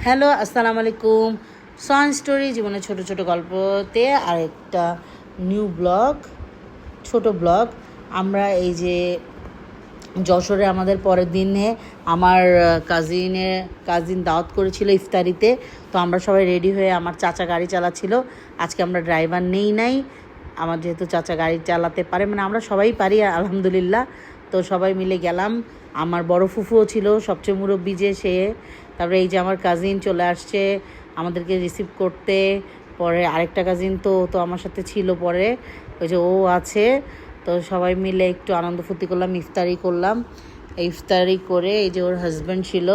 Hello, আসসালামু আলাইকুম। সন story জীবনের ছোট ছোট গল্পতে আরেকটা নিউ ব্লগ, ছোট ব্লগ। আমরা এই যে যশোরে আমাদের পরের দিনে আমার কাজিন দাওয়াত করেছিল ইফতারিতে। তো আমরা সবাই রেডি হয়ে, আমার চাচা গাড়ি চালাচ্ছিল। আজকে আমরা ড্রাইভার নাই। আমার যেহেতু চাচা গাড়ি চালাতে পারে, মানে আমরা সবাই পারি আলহামদুলিল্লাহ। তো সবাই মিলে গেলাম। আমার বড় ফুফুও ছিল, সবচেয়ে মুরব্বী যে সে। তারপরে এই যে আমার কাজিন চলে আসছে আমাদেরকে রিসিভ করতে। পরে আরেকটা কাজিন তো আমার সাথে ছিল, পরে ওই যে ও আছে। তো সবাই মিলে একটু আনন্দ ফুর্তি করলাম, ইফতারি করলাম। ইফতারি করে এই যে ওর হাজব্যান্ড ছিল,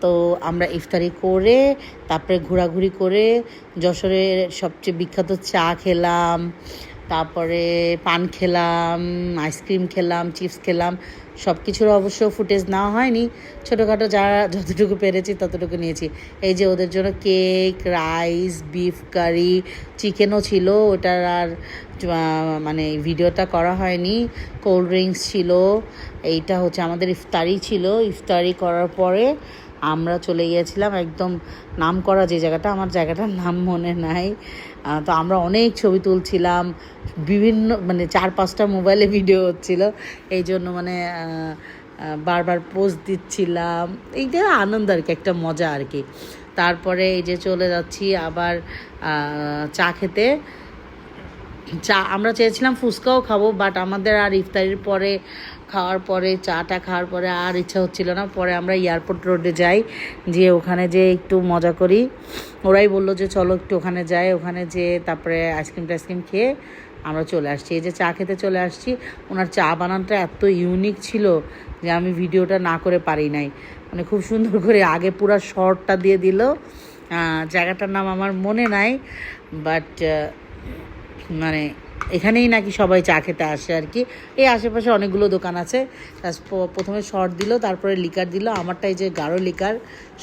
তো আমরা ইফতারি করে তারপরে ঘোরাঘুরি করে যশোরের সবচেয়ে বিখ্যাত চা খেলাম, তারপরে পান খেলাম, আইসক্রিম খেলাম, চিপস খেলাম। সব কিছুর অবশ্য ফুটেজ নেওয়া হয়নি, ছোটোখাটো যারা যতটুকু পেরেছি ততটুকু নিয়েছি। এই যে ওদের জন্য কেক, রাইস, বিফ কারি, চিকেনও ছিল, ওটার আর মানে ভিডিওটা করা হয়নি। কোল্ড ড্রিঙ্কস ছিল। এইটা হচ্ছে আমাদের ইফতারি ছিল। ইফতারি করার পরে আমরা চলে গিয়েছিলাম একদম নাম করা যে জায়গাটা, আমার জায়গাটার নাম মনে নাই। তো আমরা অনেক ছবি তুলছিলাম, বিভিন্ন মানে 4-5টা মোবাইলে ভিডিও হচ্ছিল, এই জন্য মানে বারবার পোস্ট দিচ্ছিলাম। এইটা আনন্দ আর কি, একটা মজা আর কি। তারপরে এই যে চলে যাচ্ছি আবার চা খেতে। আমরা চেয়েছিলাম ফুচকাও খাবো, বাট আমাদের আর ইফতারির পরে খাওয়ার পরে, চাটা খাওয়ার পরে আর ইচ্ছা হচ্ছিল না। পরে আমরা এয়ারপোর্ট রোডে যাই, যে ওখানে যে একটু মজা করি। ওরাই বললো যে চলো একটু ওখানে যাই। ওখানে যেয়ে তারপরে আইসক্রিম খেয়ে আমরা চলে আসছি। এই যে চা খেতে চলে আসছি। ওনার চা বানানোটা এত ইউনিক ছিল যে আমি ভিডিওটা না করে পারি নাই। মানে খুব সুন্দর করে আগে পুরো শর্টটা দিয়ে দিল। জায়গাটার নাম আমার মনে নাই, বাট মানে এখানেই নাকি সবাই চা খেতে আসে আর কি। এই আশেপাশে অনেকগুলো দোকান আছে। প্রথমে শর্ট দিল, তারপরে লিকার দিল। আমারটা এই যে গাঢ় লিকার,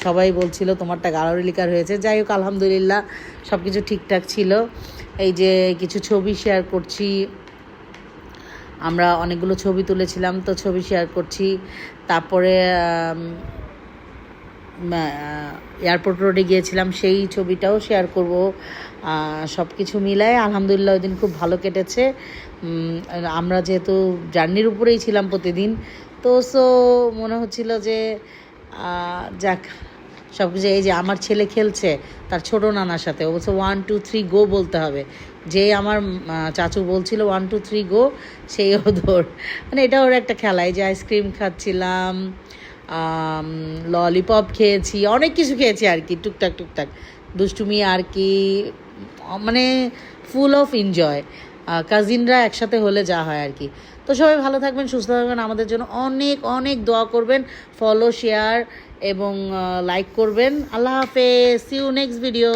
সবাই বলছিল তোমারটা গাঢ় লিকার হয়েছে। যাই হোক, আলহামদুলিল্লাহ সব কিছু ঠিকঠাক ছিল। এই যে কিছু ছবি শেয়ার করছি, আমরা অনেকগুলো ছবি তুলেছিলাম, তো ছবি শেয়ার করছি। তারপরে এয়ারপোর্ট রোডে গিয়েছিলাম, সেই ছবিটাও শেয়ার করব। সব কিছু মিলায় আলহামদুলিল্লাহ ওই দিন খুব ভালো কেটেছে। আমরা যেহেতু জার্নির উপরেই ছিলাম প্রতিদিন, তো মনে হচ্ছিল যে যাক সব কিছু। এই যে আমার ছেলে খেলছে তার ছোটো নানার সাথে, ও বলছে 1 2 3 গো বলতে হবে। যে আমার চাচু বলছিল 1 2 3 গো, সেই ওর মানে এটা ওর একটা খেলা। এই যে আইসক্রিম খাচ্ছিলাম, ললিপপ খেয়েছি, অনেক কিছু খেয়েছি আর কি, টুকটাক দুষ্টুমি আর কি, মানে ফুল অফ এনজয়। কাজিনরা একসাথে হলে যা হয় আর কি। তো সবাই ভালো থাকবেন, সুস্থ থাকবেন, আমাদের জন্য অনেক অনেক দোয়া করবেন, ফলো, শেয়ার এবং লাইক করবেন। আল্লাহ হাফেজ, সি ইউ নেক্সট ভিডিও।